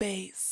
bass.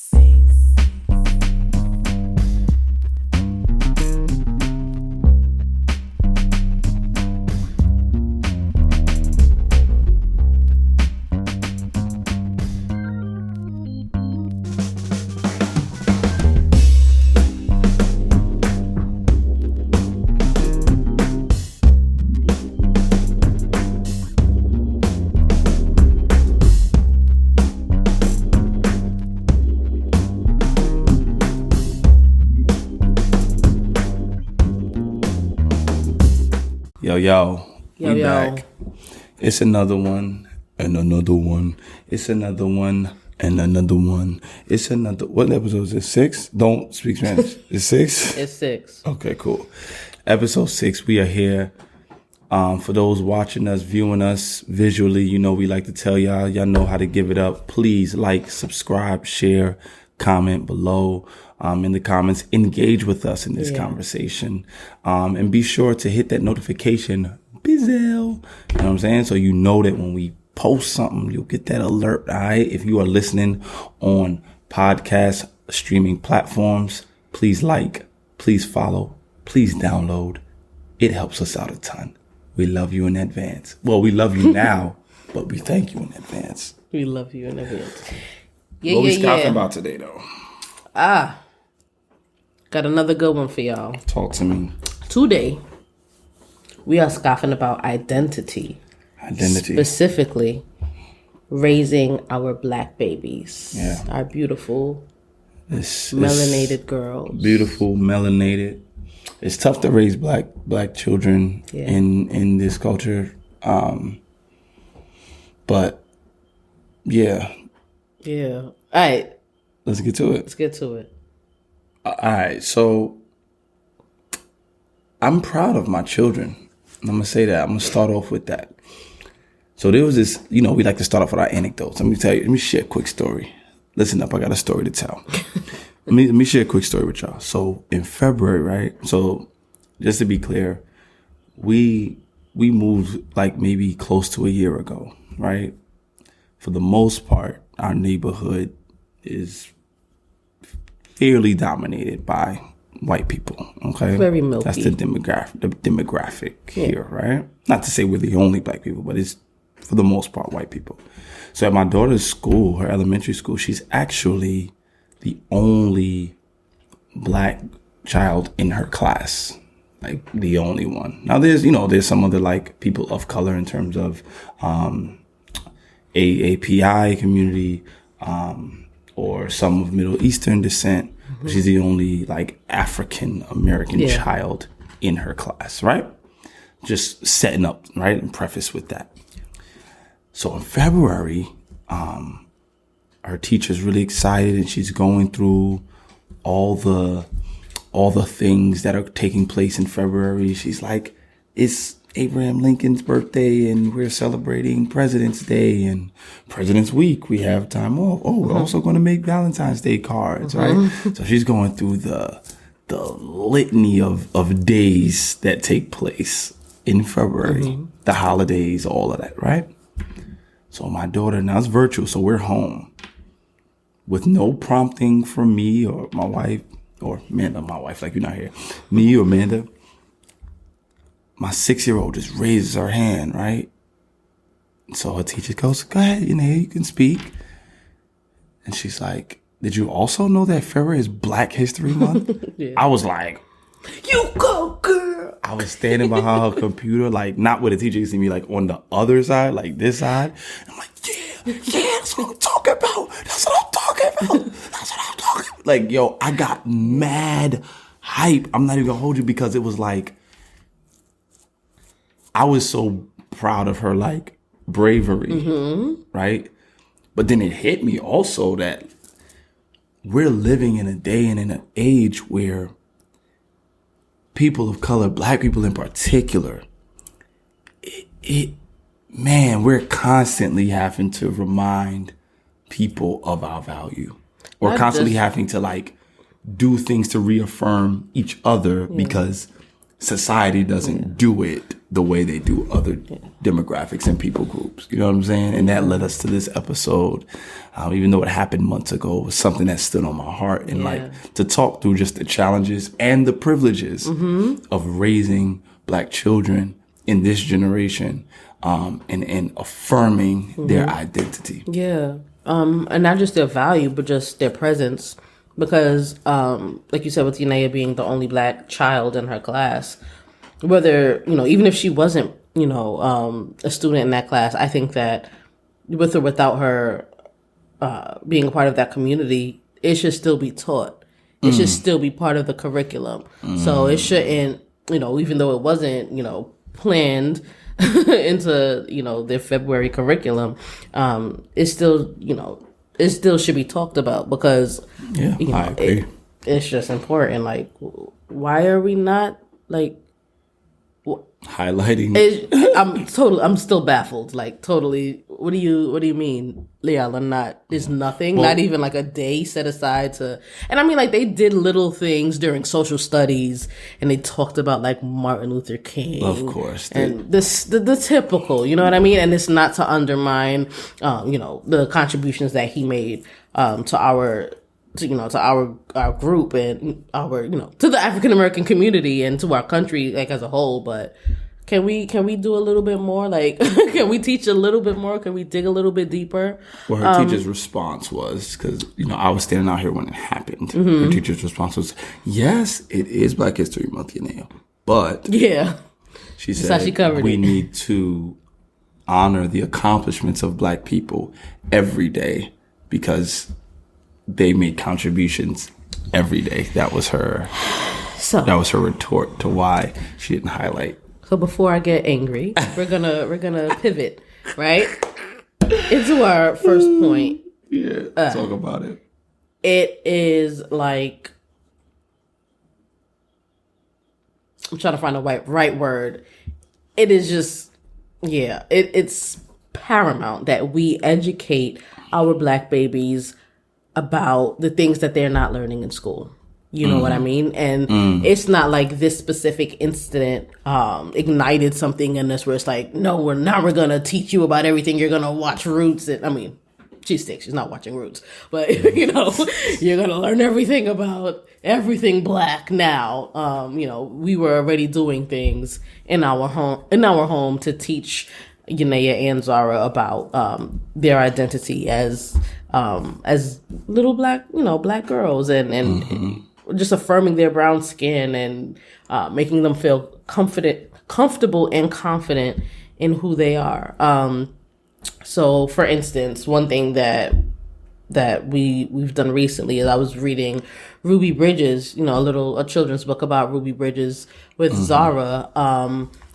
Yo, we back. It's another one and another one. It's another one and another one. It's another. What episode is it? 6? Don't speak Spanish. It's 6? It's 6. Okay, cool. Episode 6. We are here. For those watching us, viewing us visually, you know we like to tell y'all know how to give it up. Please like, subscribe, share, comment below. In the comments, engage with us in this conversation. And be sure to hit that notification bell. You know what I'm saying? So you know that when we post something, you'll get that alert. All right. If you are listening on podcast streaming platforms, please like, please follow, please download. It helps us out a ton. We love you in advance. Well, we love you now, but we thank you in advance. We love you in advance. What we talking about today, though? Got another good one for y'all. Talk to me. Today, we are scoffing about identity. Specifically, raising our black babies. Yeah. Our beautiful, melanated girls. Beautiful, melanated. It's tough to raise black children in this culture. But, yeah. Yeah. All right. Let's get to it. All right, so I'm proud of my children. I'm going to say that. I'm going to start off with that. So there was this, we like to start off with our anecdotes. Let me share a quick story. Listen up, I got a story to tell. let me share a quick story with y'all. So in February, right? So just to be clear, we moved like maybe close to a year ago, right? For the most part, our neighborhood is fairly dominated by white people. Okay, very milky. That's the demographic here, right? Not to say we're the only black people, but it's for the most part white people. So at my daughter's school, her elementary school, she's actually the only black child in her class, like the only one. Now there's some other like people of color in terms of AAPI community, or some of Middle Eastern descent. Mm-hmm. She's the only like African American child in her class, right? Just setting up, right? And preface with that. So in February, her teacher's really excited and she's going through all the things that are taking place in February. She's like, it's Abraham Lincoln's birthday and we're celebrating President's Day and President's Week. We have time off. Oh, we're also going to make Valentine's Day cards, right? So she's going through the litany of days that take place in February, the holidays, all of that, right? So my daughter, now it's virtual, so we're home with no prompting from me or my wife, or Amanda, my wife, like you're not here, me or Amanda. My 6-year-old just raises her hand, right? So her teacher goes, go ahead, you can speak. And she's like, did you also know that February is Black History Month? I was like, you go, girl. I was standing behind her computer, like not where the teacher used to be, like on the other side, like this side. And I'm like, yeah, that's what I'm talking about. That's what I'm talking about. Like, yo, I got mad hype. I'm not even gonna hold you because it was like, I was so proud of her, like, bravery, right? But then it hit me also that we're living in a day and in an age where people of color, black people in particular, we're constantly having to remind people of our value. Or constantly having to, like, do things to reaffirm each other because society doesn't do it the way they do other demographics and people groups. You know what I'm saying? And that led us to this episode. Even though it happened months ago, it was something that stood on my heart. And like to talk through just the challenges and the privileges of raising Black children in this generation, and affirming their identity. Yeah. And not just their value, but just their presence. Because, like you said, with Yanaya being the only Black child in her class, whether, even if she wasn't, a student in that class, I think that with or without her being a part of that community, it should still be taught. It should still be part of the curriculum. So it shouldn't, even though it wasn't, planned into, their February curriculum, it still, it still should be talked about because, I agree. It's just important. Like, why are we not, like, highlighting? I'm still baffled. Like, totally. What do you mean, Liala? There's nothing, not even like a day set aside to. And I mean, like, they did little things during social studies, and they talked about like Martin Luther King, of course, and the typical. You know what I mean? And it's not to undermine, the contributions that he made to our group and our to the African American community and to our country like as a whole, but can we do a little bit more? Like, can we teach a little bit more? Can we dig a little bit deeper? Well, her teacher's response was, because I was standing out here when it happened. Her teacher's response was, "Yes, it is Black History Month, but she said we need to honor the accomplishments of Black people every day because they made contributions every day." That was her. That was her retort to why she didn't highlight. So before I get angry, we're gonna pivot right into our first point. Talk about it. It is like, I'm trying to find the right word. It is just it's paramount that we educate our Black babies about the things that they're not learning in school. You know what I mean? And it's not like this specific incident ignited something in us where it's like, no, we're going to teach you about everything. You're going to watch Roots. And I mean, she's 6. She's not watching Roots. But, you're going to learn everything about everything Black now. We were already doing things in our home to teach Yanaya and Zara about their identity as little Black, Black girls and just affirming their brown skin and making them feel comfortable and confident in who they are. So, for instance, one thing that we've done recently is I was reading Ruby Bridges, a children's book about Ruby Bridges with Zara.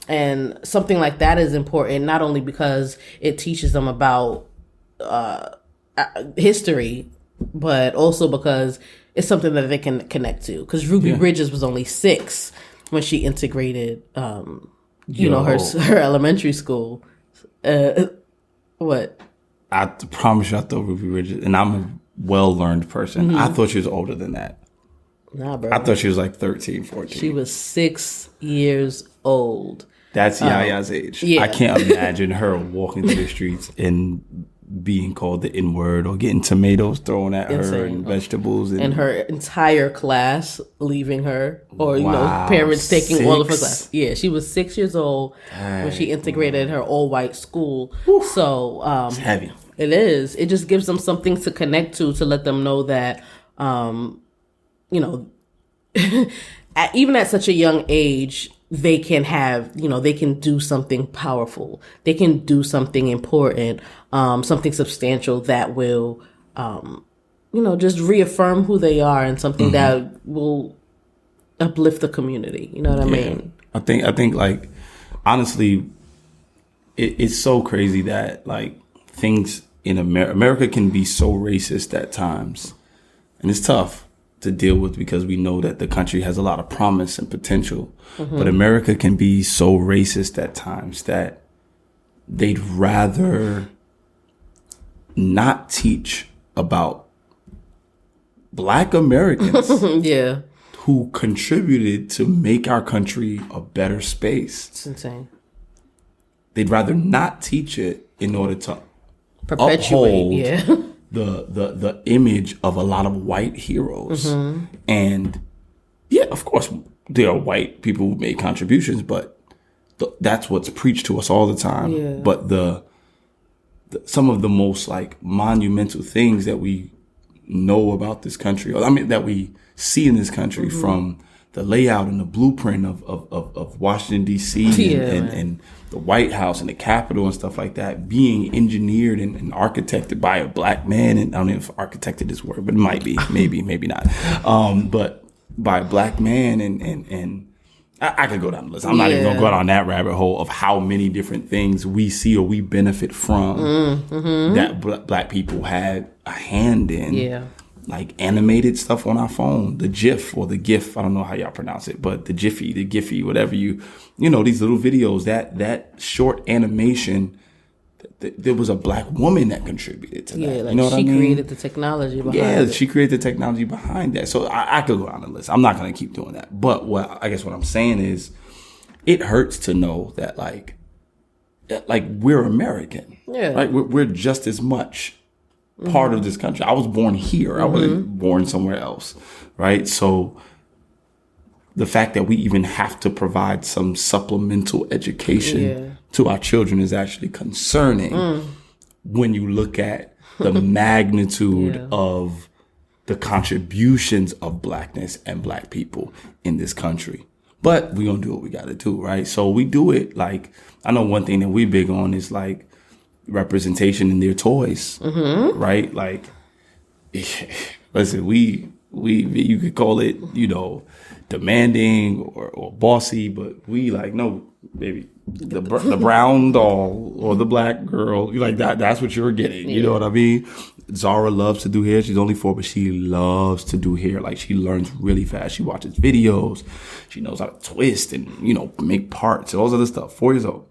And something like that is important, not only because it teaches them about history, but also because it's something that they can connect to. Because Ruby Bridges was only 6 when she integrated, her elementary school. What? I promise you, I thought Ruby Bridges, and I'm a well-learned person. I thought she was older than that. Nah, bro. I thought she was like 13, 14. She was 6 years old. That's Yaya's age. Yeah. I can't imagine her walking through the streets and being called the N-word or getting tomatoes thrown at her and vegetables. And her entire class leaving her or, parents taking all of her class. Yeah, she was 6 years old when she integrated her all-white school. Whew. So it's heavy. It is. It just gives them something to connect to let them know that, even at such a young age, they can have, they can do something powerful. They can do something important, something substantial that will, just reaffirm who they are and something that will uplift the community. You know what I mean? I think like, honestly, it's so crazy that like things in America can be so racist at times, and it's tough to deal with because we know that the country has a lot of promise and potential, but America can be so racist at times that they'd rather not teach about Black Americans who contributed to make our country a better space. It's insane. They'd rather not teach it in order to perpetuate uphold the image of a lot of white heroes. And yeah, of course, there are white people who made contributions, but that's what's preached to us all the time. Yeah. But some of the most like monumental things that we know about this country, or I mean that we see in this country, from the layout and the blueprint of Washington D.C. and the White House and the Capitol and stuff like that, being engineered and architected by a black man. And I don't know if architected is word, but it might be, maybe not. But by a black man, and I could go down the list. I'm not even gonna go down that rabbit hole of how many different things we see or we benefit from that black people had a hand in. Yeah. Like animated stuff on our phone, the GIF or the GIF, I don't know how y'all pronounce it, but the Jiffy, the Giphy, whatever you know, these little videos, that short animation, there was a black woman that contributed to that. Yeah, like you know what I mean? She created the technology behind it. Yeah, she created the technology behind that. So I could go down the list. I'm not going to keep doing that. But I guess what I'm saying is it hurts to know that like we're American. Yeah. Like we're just as much part of this country. I was born here. I wasn't born somewhere else, right? So the fact that we even have to provide some supplemental education to our children is actually concerning when you look at the magnitude of the contributions of blackness and black people in this country. But we're going to do what we got to do, right? So we do it like, I know one thing that we're big on is like representation in their toys, right? Like, listen, you could call it, you know, demanding or bossy, but we like, no, baby, the brown doll or the black girl, like that's what you're getting. You know what I mean? Zara loves to do hair. She's only 4, but she loves to do hair. Like she learns really fast. She watches videos. She knows how to twist and, you know, make parts and all this other stuff. 4 years old.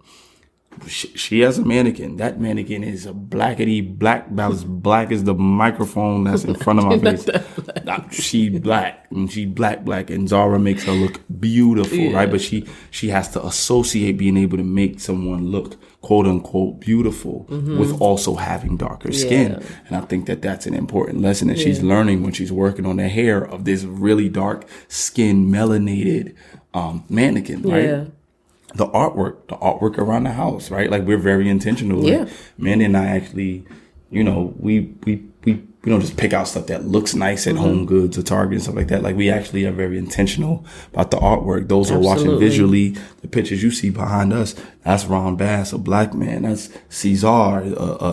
She has a mannequin. That mannequin is a blackety black, about as black as the microphone that's in front of my face. She black, and she black, and Zara makes her look beautiful, right? But she has to associate being able to make someone look quote unquote beautiful with also having darker skin. And I think that that's an important lesson that she's learning when she's working on the hair of this really dark skin melanated mannequin, right? Yeah. The artwork around the house, right? Like we're very intentional. Like, Mandy and I actually, you know, we don't just pick out stuff that looks nice at Home Goods or Target and stuff like that. Like we actually are very intentional about the artwork. Those who are watching visually, the pictures you see behind us, that's Ron Bass, a black man. That's Cesar,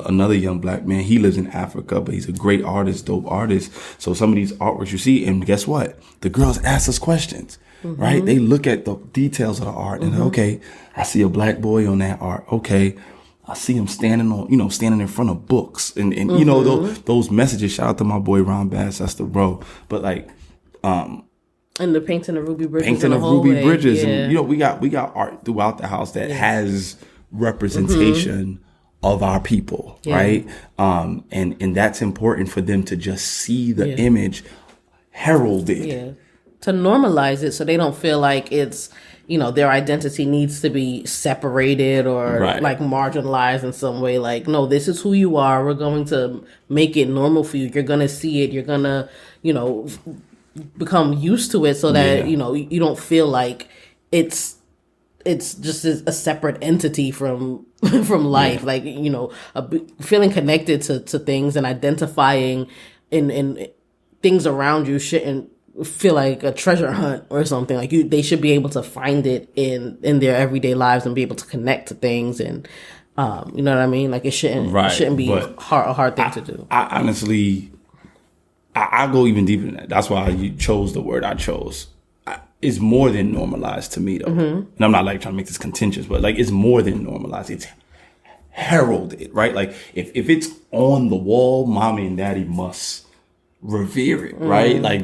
another young black man. He lives in Africa, but he's a great artist, dope artist. So some of these artworks you see, and guess what? The girls ask us questions. Right? They look at the details of the art and okay, I see a black boy on that art. Okay. I see him standing in front of books and you know, those messages. Shout out to my boy Ron Bass. That's the bro. But like, and the painting of Ruby Bridges. And you know, we got art throughout the house that has representation of our people. Right. And that's important for them to just see the image heralded. Yeah. To normalize it so they don't feel like it's, you know, their identity needs to be separated or like marginalized in some way. Like, no, this is who you are. We're going to make it normal for you. You're going to see it. You're going to, you know, become used to it so that, you know, you don't feel like it's just a separate entity from life. Like, you know, feeling connected to things and identifying in things around you shouldn't feel like a treasure hunt or something. Like they should be able to find it in their everyday lives and be able to connect to things, and you know what I mean. Like it shouldn't be a hard thing to do. I honestly, I go even deeper than that. That's why you chose the word I chose. It's more than normalized to me though, and I'm not like trying to make this contentious, but like it's more than normalized. It's heralded, right? Like if it's on the wall, mommy and daddy must revere it, right? Like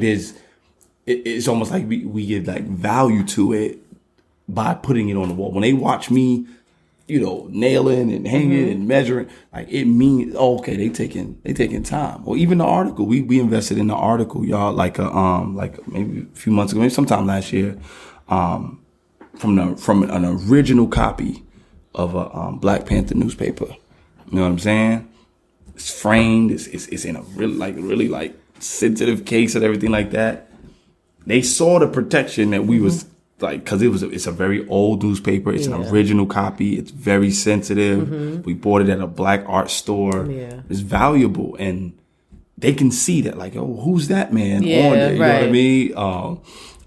it's almost like we give like value to it by putting it on the wall. When they watch me nailing and hanging and measuring. Like, it means, okay, they taking time. Or even the article, we invested in the article, y'all, like maybe a few months ago, maybe sometime last year, from an original copy of a Black Panther newspaper. You know what I'm saying? It's framed. It's in a really sensitive case and everything like that. They saw the protection that we was like, because it's a very old newspaper. It's an original copy. It's very sensitive. We bought it at a black art store. Yeah. It's valuable, and they can see that, like, oh, who's that man on there? You know what I mean?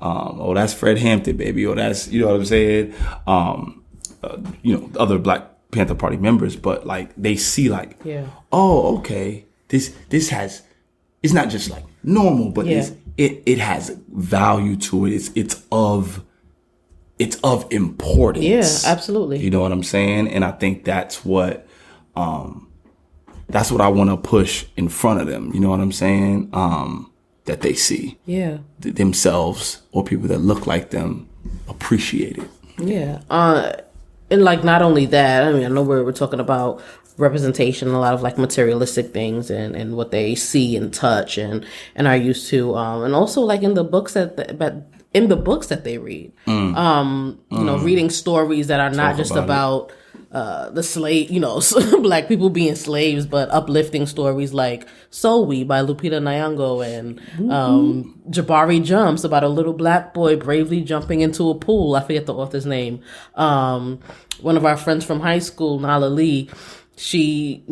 Oh, that's Fred Hampton, baby. Or that's, you know what I'm saying? Other Black Panther Party members, but like, they see, like, oh, okay, this has, it's not just like normal, but it has value to it. It's of importance. Yeah, absolutely. You know what I'm saying? And I think that's what I want to push in front of them. You know what I'm saying? That they see. Yeah. Themselves or people that look like them appreciate it. Yeah. And like, not only that, I mean, I know we're talking about representation, a lot of like materialistic things and what they see and touch and are used to, and also like in the books that they read, reading stories that are not just about the slave, Black people being slaves, but uplifting stories like Soul We by Lupita Nyong'o and Jabari Jumps, about a little Black boy bravely jumping into a pool. I forget the author's name. One of our friends from high school, Nala Lee, she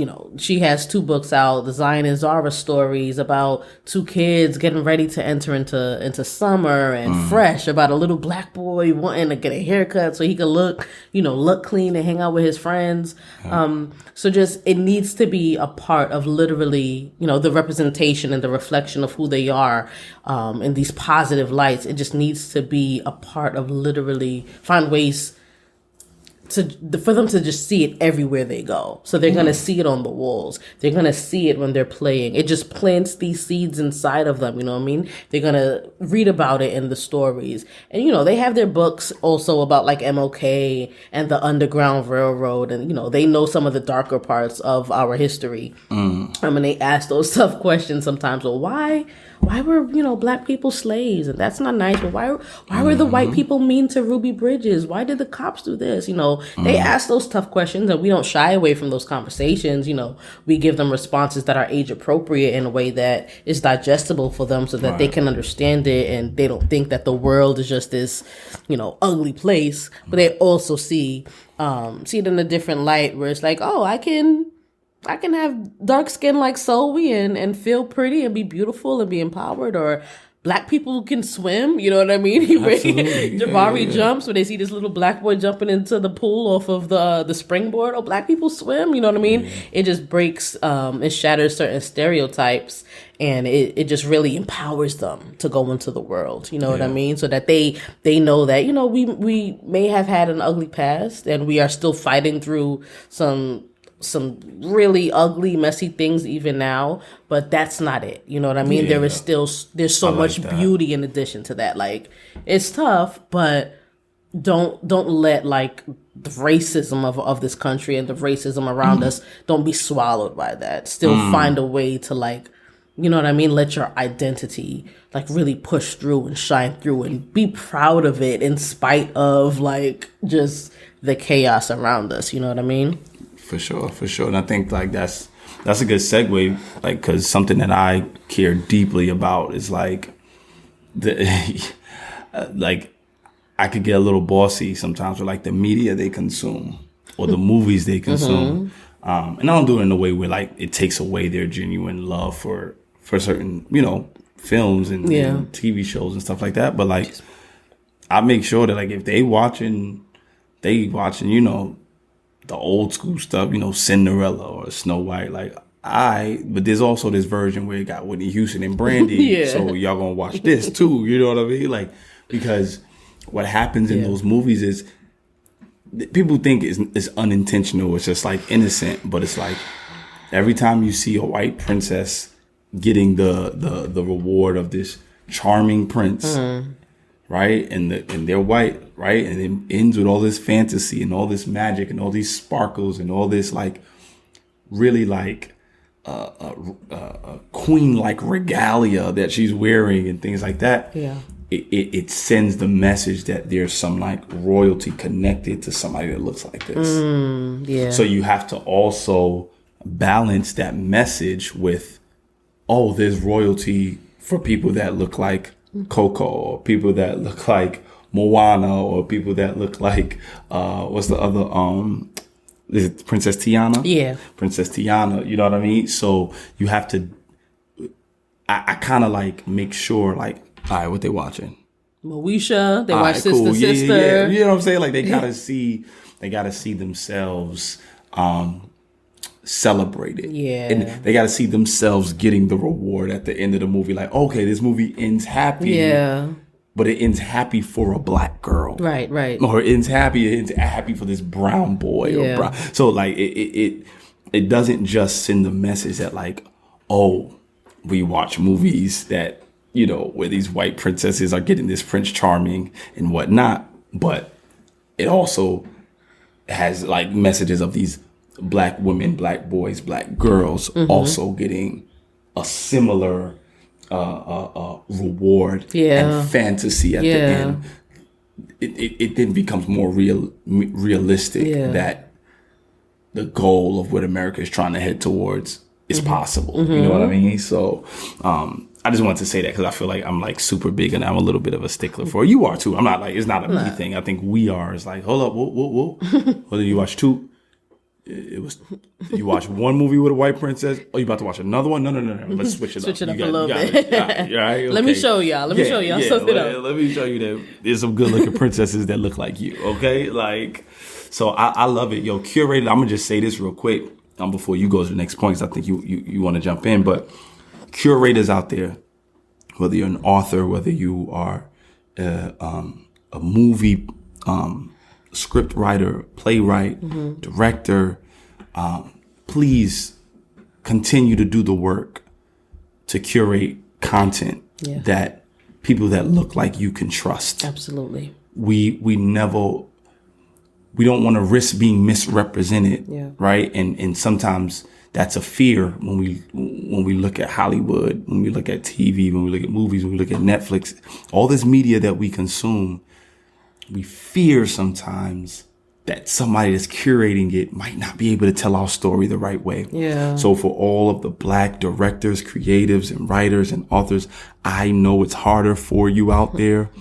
has 2 books out, the Zion and Zara stories, about 2 kids getting ready to enter into summer, and Fresh, about a little Black boy wanting to get a haircut so he could look clean and hang out with his friends. So just, it needs to be a part of literally, the representation and the reflection of who they are, in these positive lights. It just needs to be a part of literally find ways for them to just see it everywhere they go. So they're going to see it on the walls. They're going to see it when they're playing. It just plants these seeds inside of them. You know what I mean? They're going to read about it in the stories. And, they have their books also about like MLK and the Underground Railroad. And, they know some of the darker parts of our history. I mean, they ask those tough questions sometimes. Well, why were, Black people slaves? And that's not nice. But why were the white people mean to Ruby Bridges? Why did the cops do this? They ask those tough questions, and we don't shy away from those conversations. We give them responses that are age appropriate in a way that is digestible for them, so that they can understand it, and they don't think that the world is just this, ugly place. But they also see it in a different light, where it's like, oh, I can have dark skin like Zoe and feel pretty and be beautiful and be empowered, or Black people can swim, you know what I mean? Jabari jumps when they see this little Black boy jumping into the pool off of the springboard. Oh, Black people swim, you know what I mean? It just breaks, it shatters certain stereotypes, and it just really empowers them to go into the world, you know what I mean? So that they know that, we may have had an ugly past, and we are still fighting through some really ugly, messy things even now, but that's not it. You know what I mean? There's so much beauty in addition to that. Like, it's tough, but don't let like the racism of this country and the racism around us, don't be swallowed by that. Still find a way to, like, you know what I mean? Let your identity like really push through and shine through, and be proud of it in spite of like just the chaos around us. You know what I mean? For sure. And I think like that's a good segue, like, because something that I care deeply about is like like, I could get a little bossy sometimes with like the media they consume or the movies they consume. And I don't do it in a way where like it takes away their genuine love for certain, films and TV shows and stuff like that. But like, I make sure that like if they watching, the old school stuff, Cinderella or Snow White, but there's also this version where it got Whitney Houston and Brandy. So y'all gonna watch this too, you know what I mean? Like, because what happens in those movies is people think it's unintentional, it's just like innocent, but it's like every time you see a white princess getting the reward of this charming prince, right? And they're white, right? And it ends with all this fantasy and all this magic and all these sparkles and all this like really like queen-like regalia that she's wearing and things like that. Yeah. It sends the message that there's some like royalty connected to somebody that looks like this. Yeah. So you have to also balance that message with, oh, there's royalty for people that look like Coco, or people that look like Moana, or people that look like what's the other is it Princess Tiana? Yeah. Princess Tiana, you know what I mean? So you have to I kind of like make sure like, all right, what they watching? Moesha, they watch right, Sister cool. Sister. Yeah. You know what I'm saying? Like they gotta see themselves celebrated. Yeah. And they gotta see themselves getting the reward at the end of the movie. Like, okay, this movie ends happy. Yeah. But it ends happy for a black girl. Right. Or it ends happy for this brown boy. Yeah. Or brown. So like it doesn't just send the message that like, oh, we watch movies that, you know, where these white princesses are getting this Prince Charming and whatnot, but it also has like messages of these black women, black boys, black girls also getting a similar reward and fantasy at the end. It then becomes more realistic that the goal of what America is trying to head towards is possible. You know what I mean? So I just wanted to say that because I feel like I'm like super big and I'm a little bit of a stickler for it. You are too. I'm not like, it's not a me thing. I think we are. It's like, hold up, whoa. Whether you watch two, you watch one movie with a white princess. Oh, you about to watch another one? No. Let's switch it up. Switch it up a little bit. Right, okay. Let me show y'all. Let me show y'all something else. Let me show you that there's some good looking princesses that look like you. Okay, like, so I love it. Yo, Curated. I'm gonna just say this real quick before you go to the next point, because I think you want to jump in. But curators out there, whether you're an author, whether you are a movie script writer, playwright, director, please continue to do the work to curate content that people that look like you can trust. Absolutely. We don't want to risk being misrepresented, right? And sometimes that's a fear when we look at Hollywood, when we look at TV, when we look at movies, when we look at Netflix, all this media that we consume. We fear sometimes that somebody that's curating it might not be able to tell our story the right way. Yeah. So for all of the black directors, creatives, and writers and authors, I know it's harder for you out there,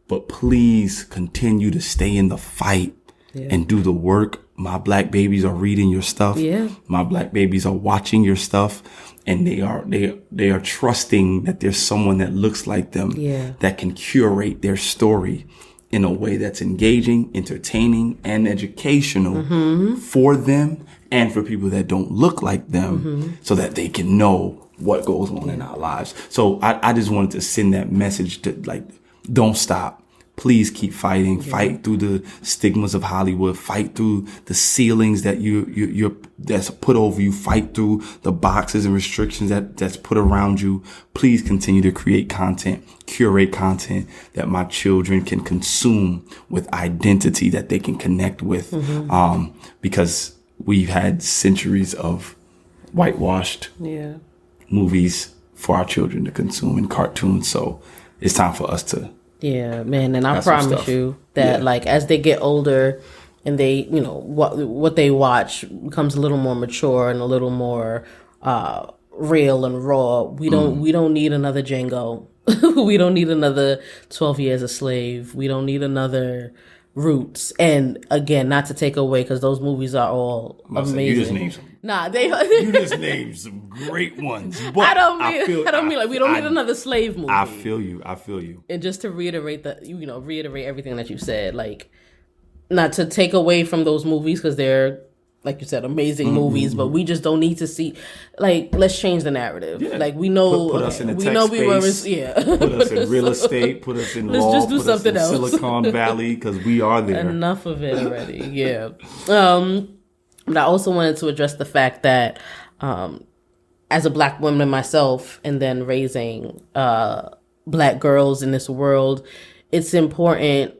but please continue to stay in the fight and do the work. My black babies are reading your stuff. Yeah. My black babies are watching your stuff, and they are trusting that there's someone that looks like them that can curate their story in a way that's engaging, entertaining, and educational for them and for people that don't look like them, so that they can know what goes on in our lives. So I just wanted to send that message to, like, don't stop. Please keep fighting. Fight through the stigmas of Hollywood. Fight through the ceilings that you're that's put over you. Fight through the boxes and restrictions that's put around you. Please continue to create content, curate content that my children can consume with identity that they can connect with. Because we've had centuries of whitewashed movies for our children to consume and cartoons. So it's time for us to. Yeah, man, and I promise you that, like, as they get older and they, you know, what they watch becomes a little more mature and a little more real and raw. We don't need another Django. We don't need another 12 Years a Slave. We don't need another Roots. And again, not to take away, because those movies are all amazing. You just named some. You just named some great ones. But I don't mean like we don't need another slave movie. I feel you. And just to reiterate everything that you said, like, not to take away from those movies, because they're, like you said, amazing movies, but we just don't need to see, like, let's change the narrative. Yeah. Like, we know, put us in the tech space, put us in real estate, put us in let's law, just do put something us in else. Silicon Valley, because we are there. Enough of it already. Yeah. But I also wanted to address the fact that, as a black woman myself, and then raising black girls in this world, it's important.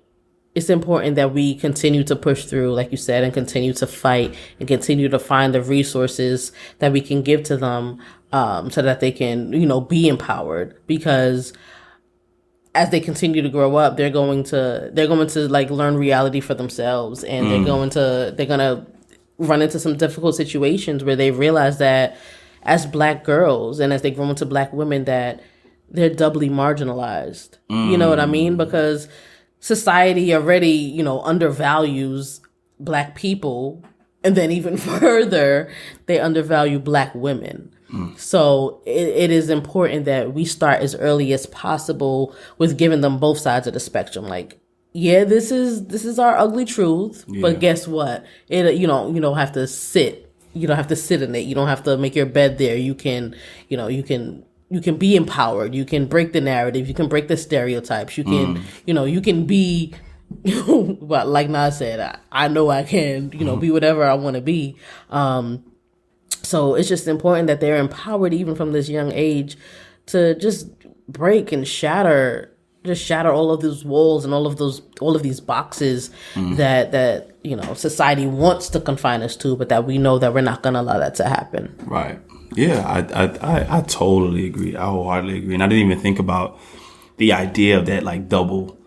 It's important that we continue to push through, like you said, and continue to fight and continue to find the resources that we can give to them, so that they can, be empowered. Because as they continue to grow up, they're going to like learn reality for themselves, and they're going to run into some difficult situations where they realize that as Black girls and as they grow into Black women, that they're doubly marginalized. You know what I mean? Because society already, undervalues Black people, and then even further, they undervalue Black women. So it is important that we start as early as possible with giving them both sides of the spectrum. Like, yeah, this is our ugly truth, but guess what? You don't have to sit. You don't have to sit in it. You don't have to make your bed there. You can be empowered. You can break the narrative. You can break the stereotypes. You can, you can be, well, like Nas said, I know I can, be whatever I want to be. So it's just important that they're empowered even from this young age to just break and shatter all of those walls and all of these boxes that society wants to confine us to, but that we know that we're not going to allow that to happen. Right. Yeah, I totally agree. I wholeheartedly agree. And I didn't even think about the idea of that double-edged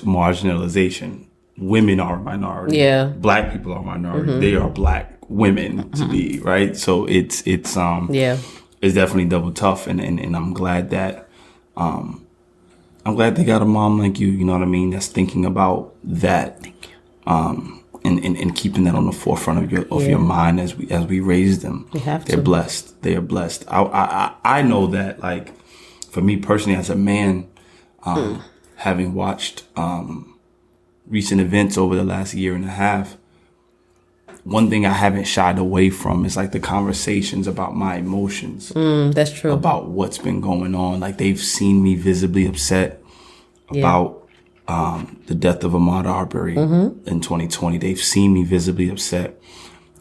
marginalization. Women are a minority. Yeah. Black people are a minority. They are Black women to be, right? So it's definitely double tough, and I'm glad that they got a mom like you know what I mean, that's thinking about that. Thank you. And keeping that on the forefront of your mind as we raise them. We have to. They're blessed. They are blessed. I know that, like, for me personally as a man, having watched recent events over the last year and a half, one thing I haven't shied away from is like the conversations about my emotions. That's true. About what's been going on. Like, they've seen me visibly upset about the death of Ahmaud Arbery in 2020. They've seen me visibly upset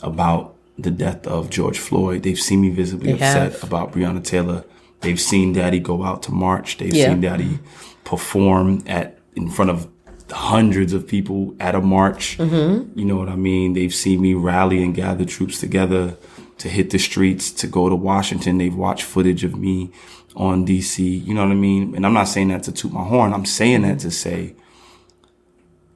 about the death of George Floyd. They've seen me visibly upset about Breonna Taylor. They've seen Daddy go out to march. They've seen Daddy perform in front of hundreds of people at a march. You know what I mean? They've seen me rally and gather troops together to hit the streets, to go to Washington. They've watched footage of me on DC. You know what I mean? And I'm not saying that to toot my horn. I'm saying that to say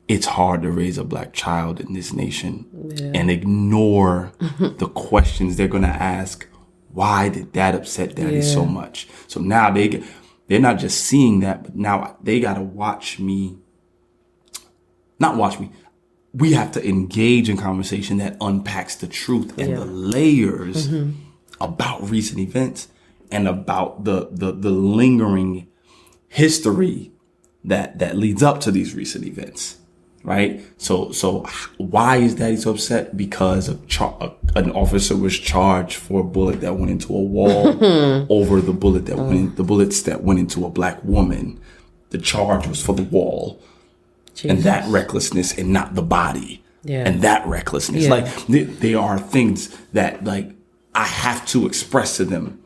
it's hard to raise a Black child in this nation and ignore the questions they're going to ask. Why did that upset Daddy so much? So now they're not just seeing that, but now they got to watch me. Not watch me. We have to engage in conversation that unpacks the truth and the layers about recent events and about the lingering history that leads up to these recent events, right? So why is Daddy so upset? Because an officer was charged for a bullet that went into a wall over the bullets that went into a Black woman. The charge was for the wall. Jesus. And that recklessness, and not the body. And that recklessness. Like, there are things that, like, I have to express to them.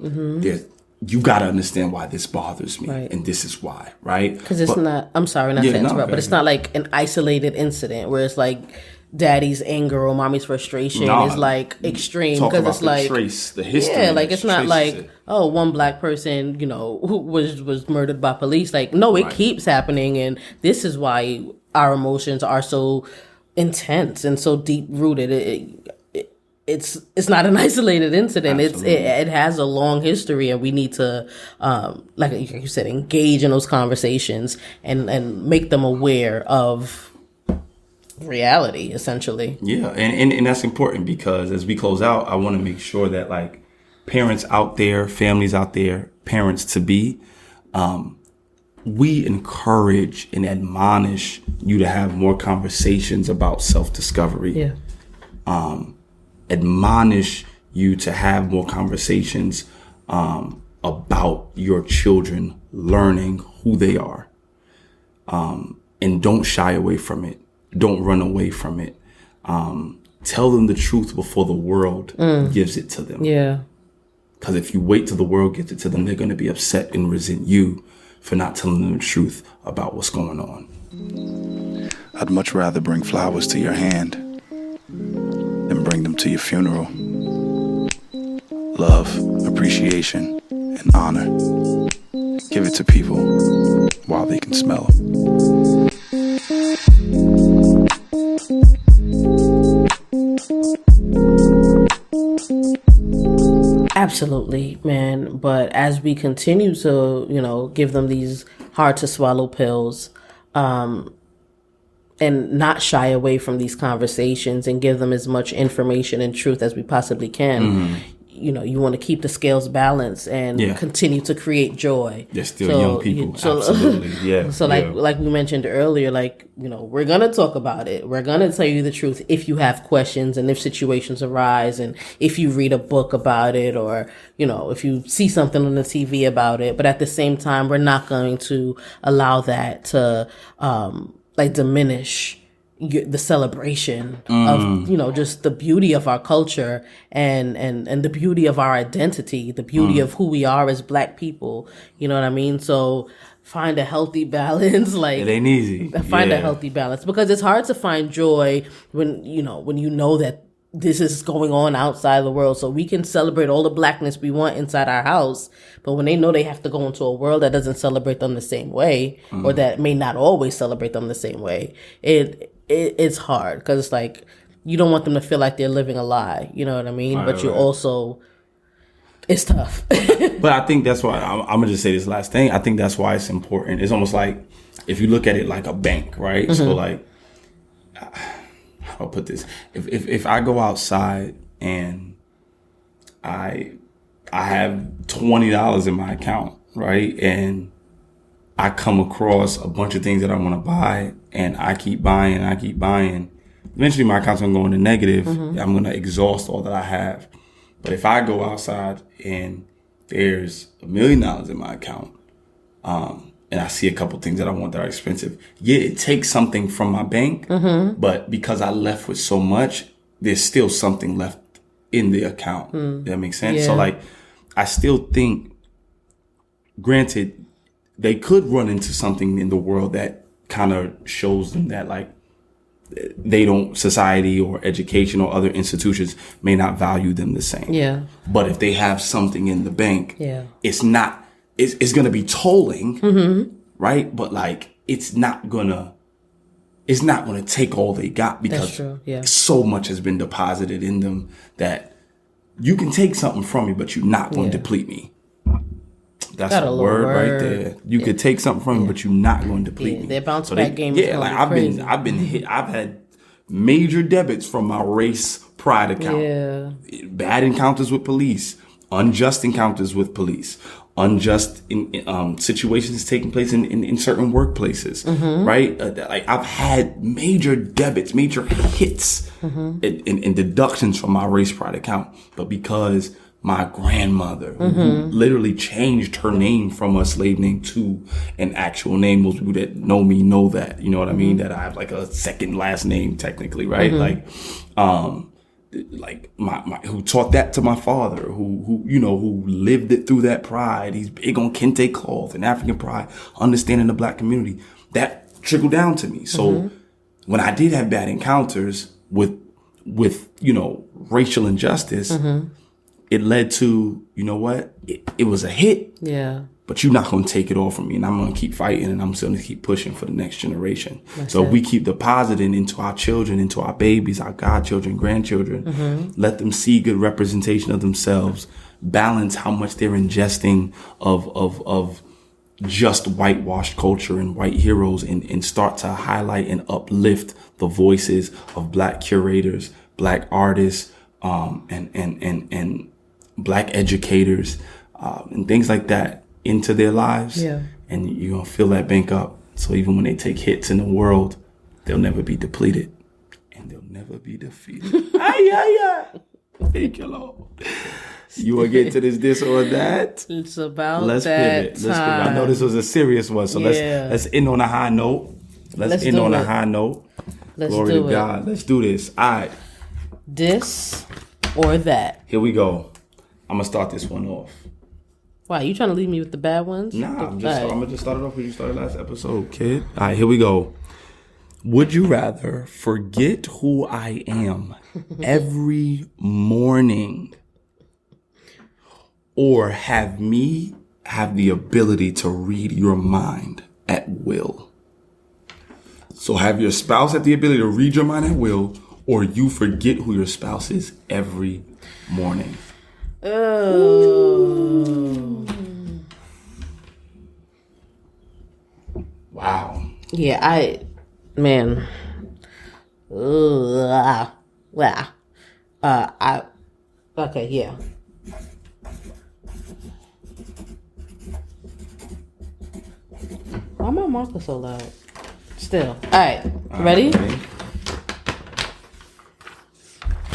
You got to understand why this bothers me. Right. And this is why, right? Because I'm sorry not to interrupt, but it's not like an isolated incident where it's like Daddy's anger or Mommy's frustration is like extreme. Because it's like the history. Yeah, like it's not like, one Black person, who was murdered by police. Like, no, it keeps happening, and this is why our emotions are so intense and so deep rooted. It's not an isolated incident. It has a long history, and we need to, like you said, engage in those conversations and make them aware of reality, essentially. Yeah, and that's important, because as we close out, I want to make sure that, like, parents out there, families out there, parents to be, we encourage and admonish you to have more conversations about self-discovery. Admonish you to have more conversations about your children learning who they are. And don't shy away from it. Don't run away from it. Tell them the truth before the world gives it to them. Because if you wait till the world gets it to them, they're going to be upset and resent you for not telling them the truth about what's going on. I'd much rather bring flowers to your hand than bring them to your funeral. Love, appreciation, and honor. Give it to people while they can smell them. Absolutely, man. But as we continue to, give them these hard to swallow pills, and not shy away from these conversations and give them as much information and truth as we possibly can. You want to keep the scales balanced and continue to create joy. They're still young people. Absolutely. Yeah. So like we mentioned earlier, we're going to talk about it. We're going to tell you the truth if you have questions and if situations arise and if you read a book about it or, if you see something on the TV about it. But at the same time, we're not going to allow that to, diminish the celebration of, just the beauty of our culture and the beauty of our identity, the beauty of who we are as Black people. You know what I mean? So find a healthy balance. It ain't easy. Find a healthy balance because it's hard to find joy when you know that this is going on outside of the world. So we can celebrate all the Blackness we want inside our house. But when they know they have to go into a world that doesn't celebrate them the same way or that may not always celebrate them the same way, it's hard because it's you don't want them to feel like they're living a lie. You know what I mean? Right, but you also, it's tough. But I think that's why I'm going to just say this last thing. I think that's why it's important. It's almost like if you look at it like a bank, right? So I'll put this. If I go outside and I have $20 in my account, right? And I come across a bunch of things that I want to buy and I keep buying and I keep buying. Eventually my account's going to go into negative. I'm going to exhaust all that I have. But if I go outside and there's $1 million in my account, and I see a couple things that I want that are expensive. Yeah, it takes something from my bank, but because I left with so much, there's still something left in the account. That makes sense? Yeah. So I still think, granted, they could run into something in the world that kind of shows them that they don't, society or education or other institutions may not value them the same. Yeah. But if they have something in the bank, it's not, it's going to be tolling, right? But it's not going to take all they got because so much has been deposited in them that you can take something from me, but you're not going to deplete me. That's a word right there. You could take something from me, but you're not going to deplete me. Their bounce back game is crazy. I've been hit. I've had major debits from my race pride account. Yeah. Bad encounters with police, unjust encounters with police, unjust situations taking place in certain workplaces, right? I've had major debits, major hits in deductions from my race pride account, but because my grandmother, who literally changed her name from a slave name to an actual name. Most people that know me know that, you know what I mean? That I have a second last name technically, right? Who taught that to my father, who lived it through that pride. He's big on kente cloth and African pride, understanding the Black community. That trickled down to me. So when I did have bad encounters with racial injustice, it led to, it was a hit. Yeah. But you're not going to take it all from me. And I'm going to keep fighting and I'm still going to keep pushing for the next generation. If we keep depositing into our children, into our babies, our godchildren, grandchildren, let them see good representation of themselves, balance how much they're ingesting of just whitewashed culture and white heroes and start to highlight and uplift the voices of Black curators, Black artists, and Black educators, and things like that into their lives. Yeah. And you're going to fill that bank up. So even when they take hits in the world, they'll never be depleted and they'll never be defeated. Thank you, Lord. You want to get to this or that? It's about let's that pivot. Let's pivot. I know this was a serious one, so let's end on a high note. Let's end on a high note. Glory to God. Let's do this. All right. This or that. Here we go. I'm going to start this one off. Why, you trying to leave me with the bad ones? Nah, I'm gonna just start it off where you started last episode, kid. All right, here we go. Would you rather forget who I am every morning, or have me have the ability to read your mind at will? So have your spouse have the ability to read your mind at will, or you forget who your spouse is every morning? Oh. Wow. Yeah, man. Okay, yeah. Why my marker so loud? Still. All right. Ready?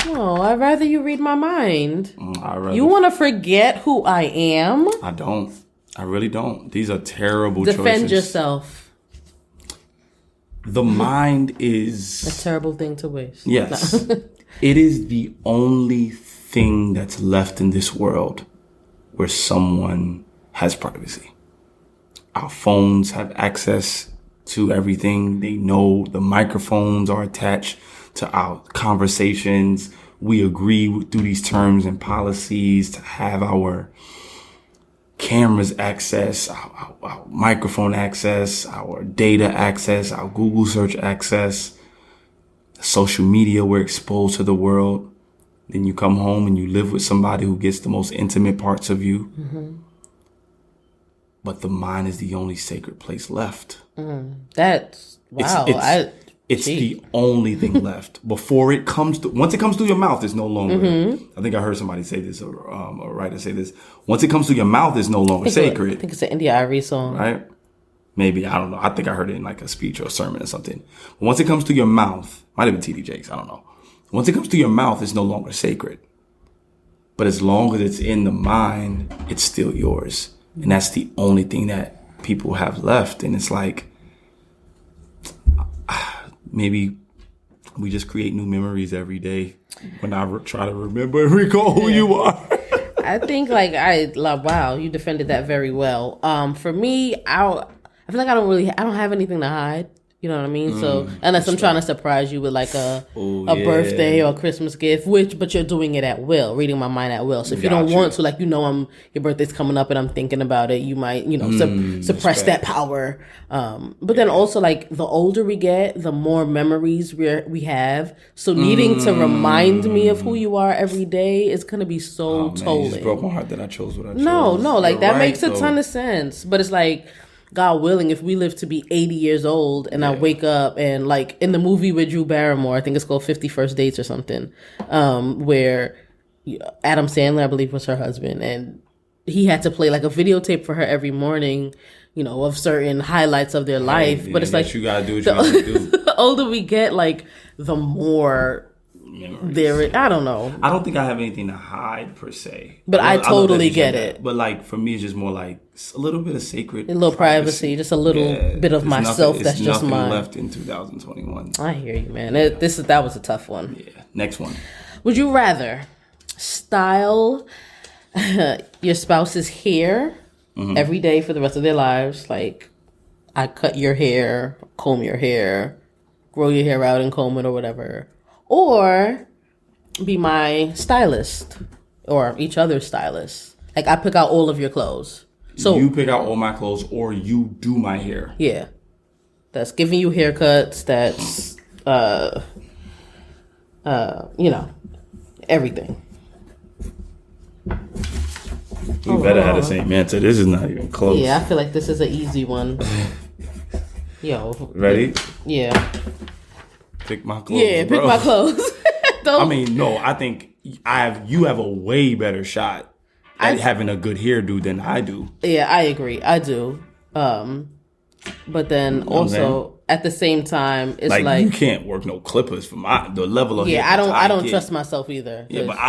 Oh, I'd rather you read my mind. You want to forget who I am? I don't. I really don't. These are terrible choices. Defend yourself. The mind is a terrible thing to waste. Yes. No. It is the only thing that's left in this world where someone has privacy. Our phones have access to everything. They know the microphones are attached to our conversations. We agree through these terms and policies to have our cameras access, our microphone access, our data access, our Google search access, social media. We're exposed to the world. Then you come home and you live with somebody who gets the most intimate parts of you. Mm-hmm. But the mind is the only sacred place left. That's wow. It's the only thing left. Before it comes to, once it comes through your mouth, it's no longer. Mm-hmm. I think I heard somebody say this, or a writer say this. Once it comes through your mouth, it's no longer sacred. I think it's an India Irie song, right? Maybe, I don't know. I think I heard it in like a speech or a sermon or something. But once it comes to your mouth, might have been T.D. Jakes, I don't know. Once it comes to your mouth, it's no longer sacred. But as long as it's in the mind, it's still yours. And that's the only thing that people have left. And it's like, maybe we just create new memories every day when I try to remember and recall who you are. I think wow, you defended that very well. For me, I feel like I don't have anything to hide. You know what I mean? So unless I'm trying to surprise you with like a birthday or a Christmas gift, but you're doing it at will, reading my mind at will. So if you don't want to, like, your birthday's coming up and I'm thinking about it, you might, suppress that power. But then also, like, the older we get, the more memories we have. So needing to remind me of who you are every day is going to be so tolling. You just broke my heart that I chose what I chose. No, like that makes a ton of sense. But it's like, God willing, if we live to be 80 years old and I wake up and, like, in the movie with Drew Barrymore, I think it's called 50 First Dates or something, where Adam Sandler, I believe, was her husband, and he had to play like a videotape for her every morning, of certain highlights of their life. But it's like, you gotta do what you gotta do. The older we get, like, the more memories. I don't know. I don't think I have anything to hide per se. But I totally get it. But, like, for me, it's just more like a little bit of sacred, a little privacy, just a little bit of myself that's just mine. Left in 2021. I hear you, man. That was a tough one. Yeah. Next one. Would you rather style your spouse's hair every day for the rest of their lives? Like, I cut your hair, comb your hair, grow your hair out and comb it or whatever. Or be my stylist or each other's stylist. Like, I pick out all of your clothes. So you pick out all my clothes, or you do my hair. Yeah. That's giving you haircuts. That's, everything. We better have the same answer. This is not even close. Yeah, I feel like this is an easy one. Yo. Ready? Yeah. Pick my clothes. Yeah, pick my clothes. I think you have a way better shot at having a good hairdo than I do. Yeah, I agree. I do. But then also at the same time, it's like you can't work no clippers for the level of I don't trust myself either. Yeah, but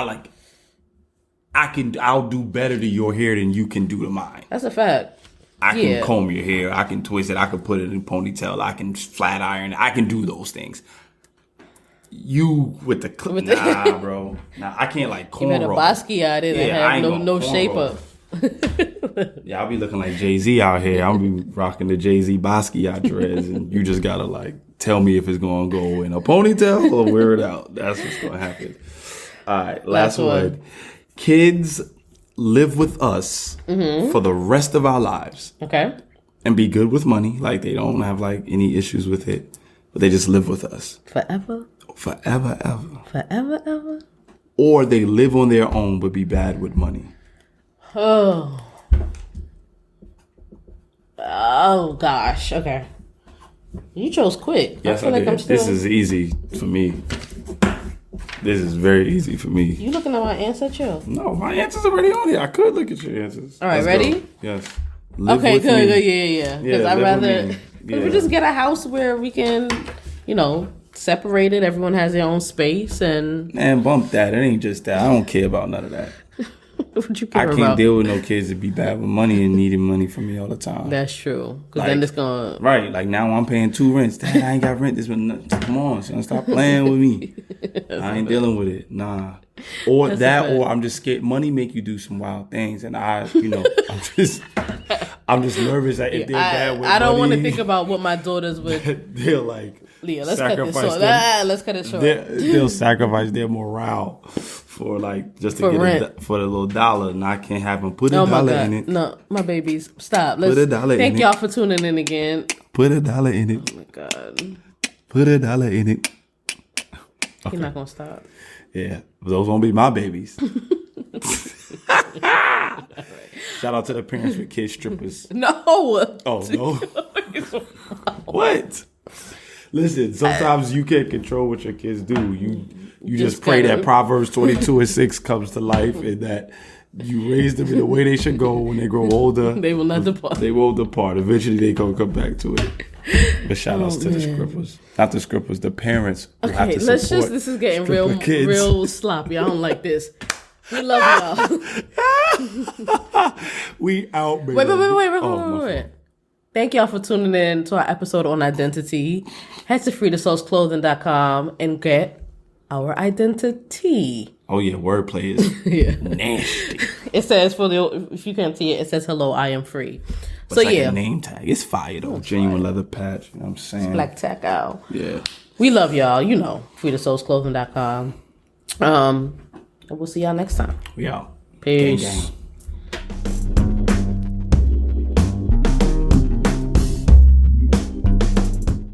I'll do better to your hair than you can do to mine. That's a fact. I can comb your hair. I can twist it. I can put it in a ponytail. I can flat iron. I can do those things. You with the clip, bro. Nah, I can't like cornrow. You had a Bosky out it and have no shape up. Yeah, I'll be looking like Jay-Z out here. I'll be rocking the Jay-Z Basquiat dreads, and you just gotta like tell me if it's gonna go in a ponytail or wear it out. That's what's gonna happen. All right, last one. Kids live with us for the rest of our lives. Okay. And be good with money. Like they don't have like any issues with it, but they just live with us. Forever? Forever, ever. Forever, ever? Or they live on their own but be bad with money. Oh gosh. Okay. You chose quick. Yes, I did. This is easy for me. This is very easy for me. You looking at my answer, chill? No, my answer's already on here. I could look at your answers. All right, ready? Go. Yes. Live okay, with good, me. good, yeah. Because I'd rather we just get a house where we can, separate it. Everyone has their own space and. Man, bump that. It ain't just that. I don't care about none of that. What you care I can't deal with no kids that be bad with money and needing money from me all the time. That's true. Because then it's going to... Right. Like now I'm paying 2 rents. Dad, I ain't got rent. Come on, son. Stop playing with me. I ain't dealing with it. Nah. Or that's that, or I'm just scared. Money make you do some wild things. And I'm just nervous that if they're bad with money... I don't want to think about what my daughters would... They'll like... Leah, let's cut this short. Let's cut it short. They'll sacrifice their morale for like just to get for the little dollar, and I can't have them put $1 in it. No, my babies, stop. Let's put $1 in it. Thank y'all for tuning in again. Put $1 in it. Oh my god. Put $1 in it. Okay. You're not gonna stop. Yeah, those won't be my babies. Shout out to the parents with kids strippers. No. Oh no. What? Listen, sometimes you can't control what your kids do. You just pray that Proverbs 22:6 comes to life and that you raise them in the way they should go when they grow older. They will not depart. They won't depart. Eventually they gonna come back to it. But shout outs to the scrippers. Not the scrippers, the parents. Okay, this is getting real sloppy. I don't like this. We love y'all. We out, baby. Wait. Thank y'all for tuning in to our episode on identity. Head to freetosouls.clothing.com and get our identity. Oh yeah, wordplay is nasty. It says if you can't see it, it says hello, I am free. But so it's like a name tag. It's fire though. Genuine leather patch. You know what I'm saying? It's black tack out. Yeah. We love y'all. freetosouls.clothing.com. And we'll see y'all next time. We out. Peace. Gang, gang.